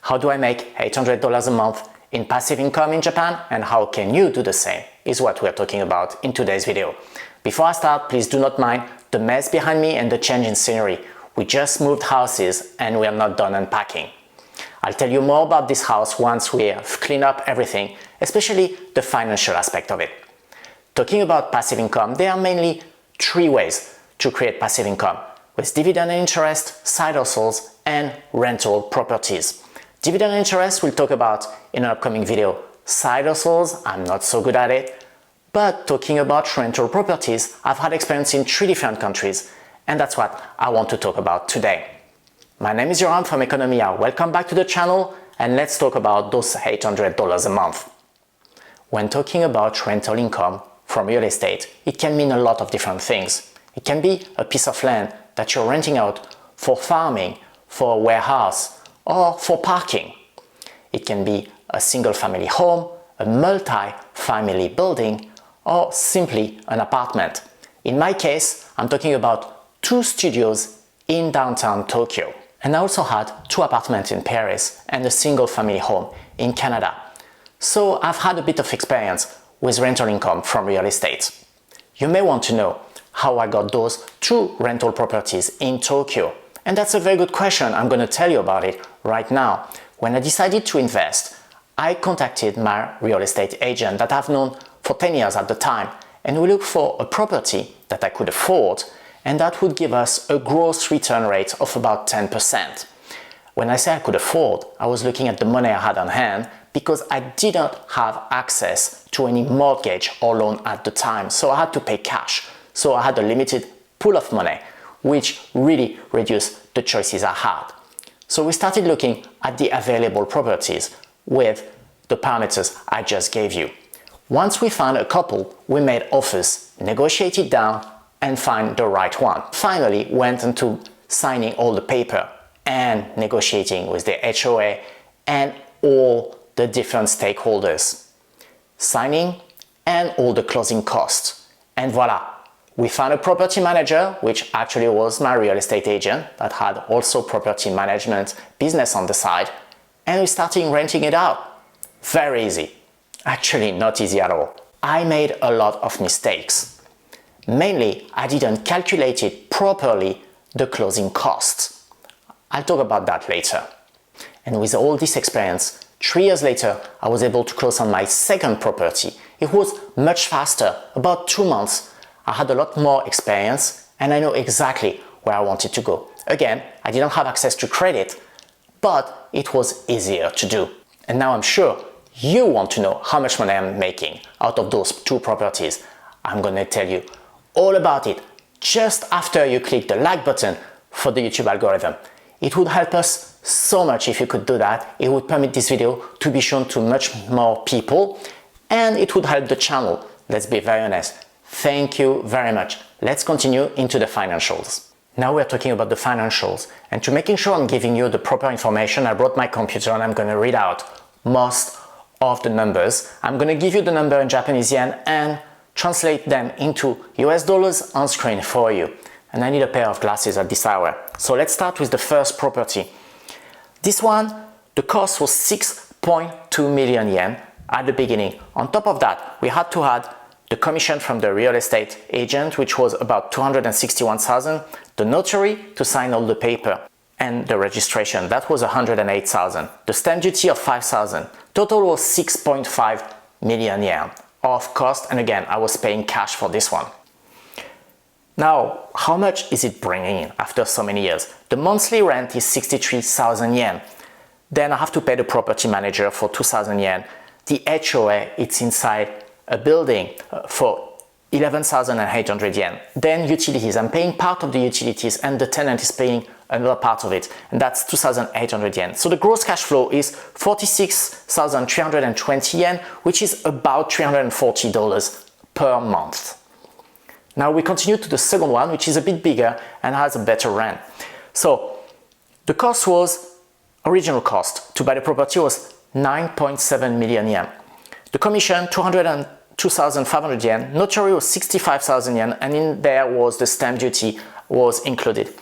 How do I make $800 a month in passive income in Japan, and how can you do the same is what we're talking about in today's video. Before I start, please do not mind the mess behind me and the change in scenery. We just moved houses and we are not done unpacking. I'll tell you more about this house once we have cleaned up everything, especially the financial aspect of it. Talking about passive income, there are mainly three ways to create passive income, with dividend and interest, side hustles, and rental properties. Dividend and interest we'll talk about in an upcoming video. Side hustles, I'm not so good at it. But talking about rental properties, I've had experience in 3 different countries, and that's what I want to talk about today. My name is Yoram from Economia. Welcome back to the channel, and let's talk about those $800 a month. When talking about rental income from real estate, it can mean a lot of different things. It can be a piece of land that you're renting out for farming, for a warehouse, or for parking. It can be a single family home, a multi-family building, or simply an apartment. In my case, I'm talking about 2 studios in downtown Tokyo. And I also had 2 apartments in Paris and a single family home in Canada. So I've had a bit of experience with rental income from real estate. You may want to know how I got those 2 rental properties in Tokyo. And that's a very good question. I'm going to tell you about it right now. When I decided to invest, I contacted my real estate agent that I've known for 10 years at the time, and we looked for a property that I could afford and that would give us a gross return rate of about 10%. When I say I could afford, I was looking at the money I had on hand because I didn't have access to any mortgage or loan at the time, so I had to pay cash. So I had a limited pool of money, which really reduced the choices I had. So we started looking at the available properties with the parameters I just gave you. Once we found a couple, we made offers, negotiated down, and find the right one. Finally, went into signing all the paper and negotiating with the HOA and all the different stakeholders. Signing and all the closing costs. And voila! We found a property manager, which actually was my real estate agent that had also property management business on the side, and we started renting it out. Very easy. Actually, not easy at all. I made a lot of mistakes. Mainly, I didn't calculate it properly, the closing costs. I'll talk about that later. And with all this experience, 3 years later, I was able to close on my second property. It was much faster, about 2 months. I had a lot more experience and I know exactly where I wanted to go. Again, I didn't have access to credit, but it was easier to do. And now I'm sure you want to know how much money I'm making out of those 2 properties. I'm gonna tell you all about it just after you click the like button for the YouTube algorithm. It would help us so much if you could do that. It would permit this video to be shown to much more people and it would help the channel. Let's be very honest. Thank you very much. Let's continue into the financials. Now we're talking about the financials, and to making sure I'm giving you the proper information, I brought my computer and I'm going to read out most of the numbers. I'm going to give you the number in Japanese yen and translate them into US dollars on screen for you. And I need a pair of glasses at this hour. So let's start with the first property. This one, the cost was 6.2 million yen at the beginning. On top of that, we had to add the commission from the real estate agent, which was about 261,000, the notary to sign all the paper, and the registration, that was 108,000, the stamp duty of 5,000. Total was 6.5 million yen of cost, and again, I was paying cash for this one. Now, how much is it bringing in after so many years? The monthly rent is 63,000 yen. Then I have to pay the property manager for 2,000 yen. The HOA, it's inside a building for 11,800 yen. Then utilities, I'm paying part of the utilities and the tenant is paying another part of it, and that's 2,800 yen. So the gross cash flow is 46,320 yen, which is about $340 per month. Now we continue to the second one, which is a bit bigger and has a better rent. So the cost was, original cost to buy the property was 9.7 million yen. The commission, 202,500 yen, notary was 65,000 yen, and in there was the stamp duty was included.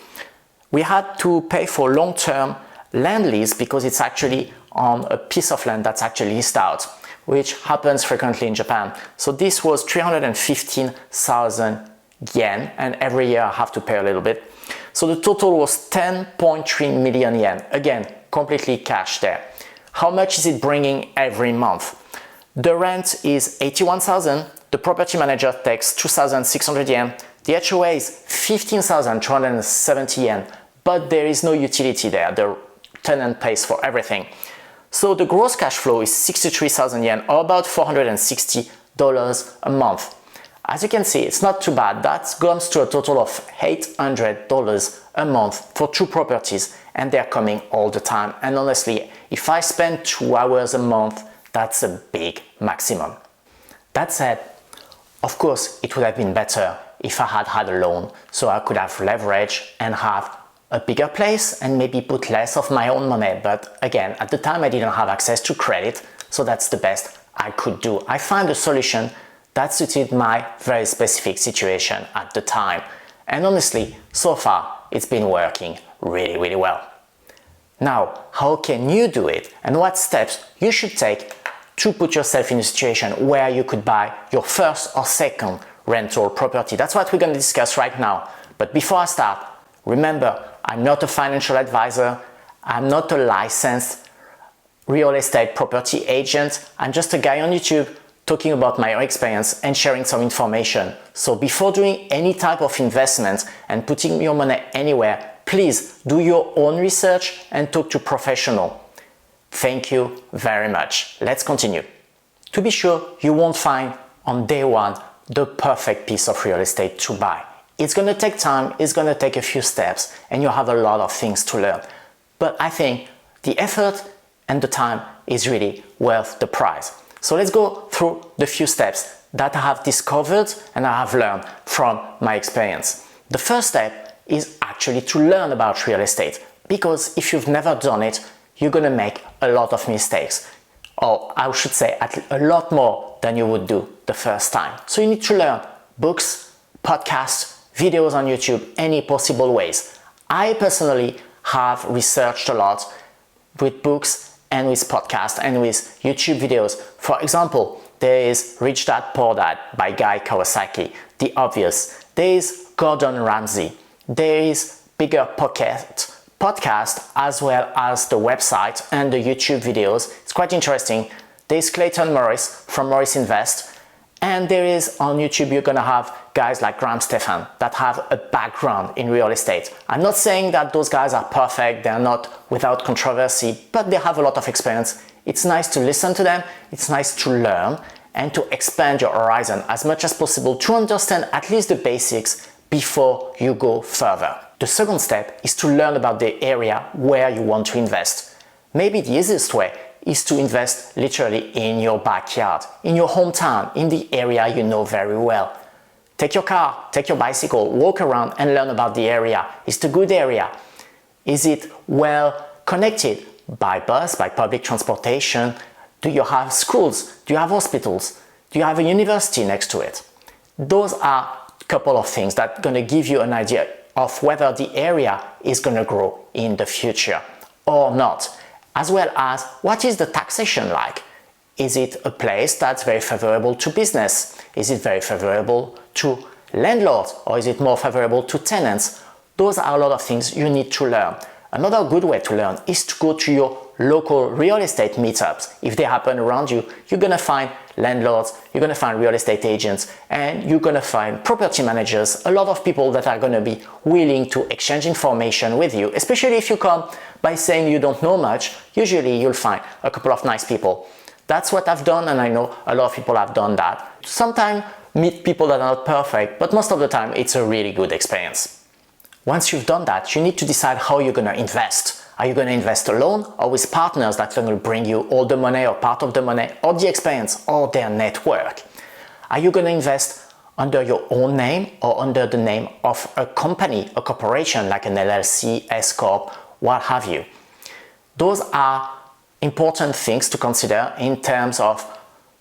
We had to pay for long-term land lease because it's actually on a piece of land that's actually leased out, which happens frequently in Japan. So this was 315,000 yen, and every year I have to pay a little bit. So the total was 10.3 million yen. Again, completely cash there. How much is it bringing every month? The rent is 81,000. The property manager takes 2,600 yen. The HOA is 15,270 yen, but there is no utility there. The tenant pays for everything. So the gross cash flow is 63,000 yen, or about $460 a month. As you can see, it's not too bad. That comes to a total of $800 a month for 2 properties, and they're coming all the time. And honestly, if I spend 2 hours a month, that's a big maximum. That said, of course, it would have been better if I had had a loan, so I could have leverage and have a bigger place and maybe put less of my own money. But again, at the time I didn't have access to credit, so that's the best I could do. I found a solution that suited my very specific situation at the time. And honestly, so far, it's been working really, really well. Now, how can you do it, and what steps you should take to put yourself in a situation where you could buy your first or second rental property? That's what we're going to discuss right now. But before I start, remember, I'm not a financial advisor. I'm not a licensed real estate property agent. I'm just a guy on YouTube talking about my experience and sharing some information. So before doing any type of investment and putting your money anywhere, please do your own research and talk to a professional. Thank you very much. Let's continue. To be sure, you won't find on day one the perfect piece of real estate to buy. It's going to take time, it's going to take a few steps, and you have a lot of things to learn. But I think the effort and the time is really worth the price. So let's go through the few steps that I have discovered and I have learned from my experience. The first step is actually to learn about real estate, because if you've never done it, you're going to make a lot of mistakes, or I should say a lot more than you would do the first time. So you need to learn books, podcasts, videos on YouTube, any possible ways. I personally have researched a lot with books and with podcasts and with YouTube videos. For example, there is Rich Dad Poor Dad by Guy Kawasaki, The Obvious. There is Gordon Ramsay. There is Bigger Pocket podcast, as well as the website and the YouTube videos. It's quite interesting. There's Clayton Morris from Morris Invest. And there is on YouTube, you're going to have guys like Graham Stephan that have a background in real estate. I'm not saying that those guys are perfect, they're not without controversy, but they have a lot of experience. It's nice to listen to them, it's nice to learn and to expand your horizon as much as possible to understand at least the basics before you go further. The second step is to learn about the area where you want to invest. Maybe the easiest way is to invest literally in your backyard, in your hometown, in the area you know very well. Take your car, take your bicycle, walk around and learn about the area. Is it a good area? Is it well connected by bus, by public transportation? Do you have schools? Do you have hospitals? Do you have a university next to it? Those are a couple of things that are going to give you an idea of whether the area is going to grow in the future or not. As well as, what is the taxation like? Is it a place that's very favorable to business? Is it very favorable to landlords, or is it more favorable to tenants? Those are a lot of things you need to learn. Another good way to learn is to go to your local real estate meetups. If they happen around you, you're going to find landlords, you're going to find real estate agents, and you're going to find property managers, a lot of people that are going to be willing to exchange information with you, especially if you come by saying you don't know much. Usually you'll find a couple of nice people. That's what I've done, and I know a lot of people have done that. Sometimes meet people that are not perfect, but most of the time it's a really good experience. Once you've done that, you need to decide how you're going to invest. Are you going to invest alone, or with partners that are going to bring you all the money or part of the money or the experience or their network? Are you going to invest under your own name or under the name of a company, a corporation like an LLC, S-Corp, what have you? Those are important things to consider in terms of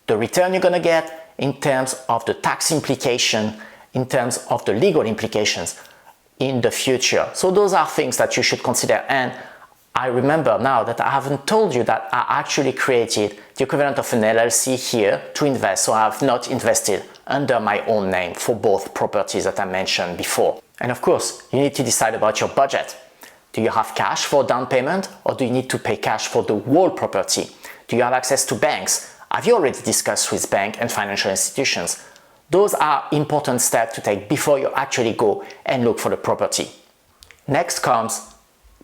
the return you're going to get, in terms of the tax implication, in terms of the legal implications in the future. So those are things that you should consider, and I remember now that I haven't told you that I actually created the equivalent of an LLC here to invest, so I have not invested under my own name for both properties that I mentioned before. And of course, you need to decide about your budget. Do you have cash for down payment, or do you need to pay cash for the whole property? Do you have access to banks? Have you already discussed with banks and financial institutions? Those are important steps to take before you actually go and look for the property. Next comes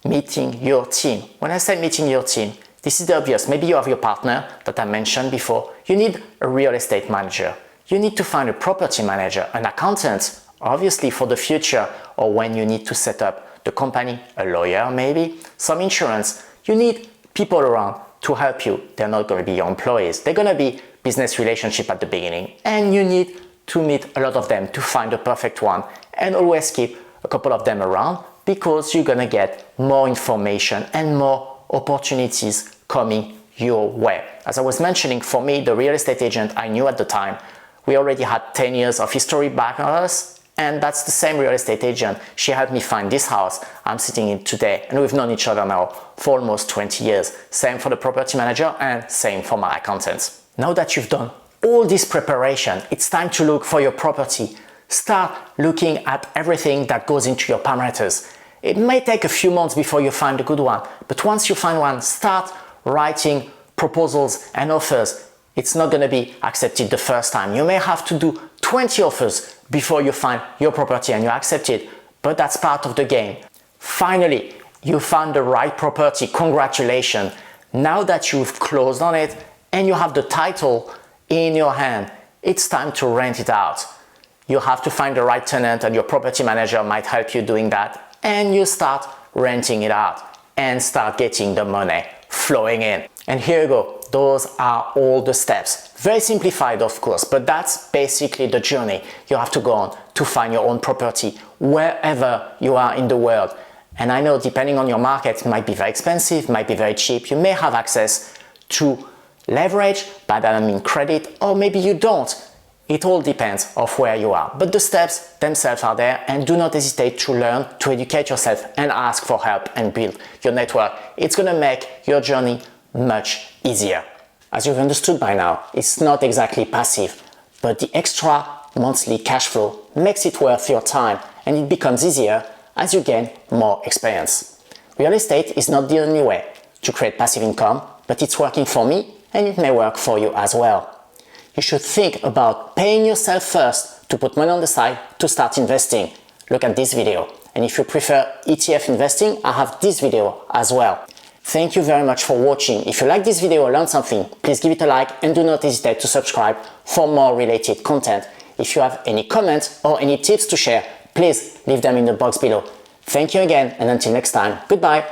meeting your team. When I say meeting your team, this is the obvious. Maybe you have your partner that I mentioned before. You need a real estate manager. You need to find a property manager, an accountant, obviously for the future or when you need to set up the company, a lawyer maybe, some insurance. You need people around to help you. They're not going to be your employees. They're going to be business relationship at the beginning, and you need to meet a lot of them to find the perfect one, and always keep a couple of them around, because you're gonna get more information and more opportunities coming your way. As I was mentioning, for me, the real estate agent I knew at the time, we already had 10 years of history back on us, and that's the same real estate agent. She helped me find this house I'm sitting in today, and we've known each other now for almost 20 years. Same for the property manager and same for my accountants. Now that you've done all this preparation, it's time to look for your property. Start looking at everything that goes into your parameters. It may take a few months before you find a good one, but once you find one, start writing proposals and offers. It's not going to be accepted the first time. You may have to do 20 offers before you find your property and you accept it, but that's part of the game. Finally, you found the right property. Congratulations. Now that you've closed on it and you have the title in your hand, it's time to rent it out. You have to find the right tenant, and your property manager might help you doing that. And you start renting it out and start getting the money flowing in. And here you go. Those are all the steps. Very simplified, of course, but that's basically the journey you have to go on to find your own property wherever you are in the world. And I know, depending on your market, it might be very expensive, might be very cheap. You may have access to leverage, by that I mean credit, or maybe you don't. It all depends on where you are, but the steps themselves are there, and do not hesitate to learn, to educate yourself and ask for help and build your network. It's going to make your journey much easier. As you've understood by now, it's not exactly passive, but the extra monthly cash flow makes it worth your time, and it becomes easier as you gain more experience. Real estate is not the only way to create passive income, but it's working for me and it may work for you as well. You should think about paying yourself first to put money on the side to start investing. Look at this video. And if you prefer ETF investing, I have this video as well. Thank you very much for watching. If you like this video or learned something, please give it a like and do not hesitate to subscribe for more related content. If you have any comments or any tips to share, please leave them in the box below. Thank you again, and until next time, goodbye.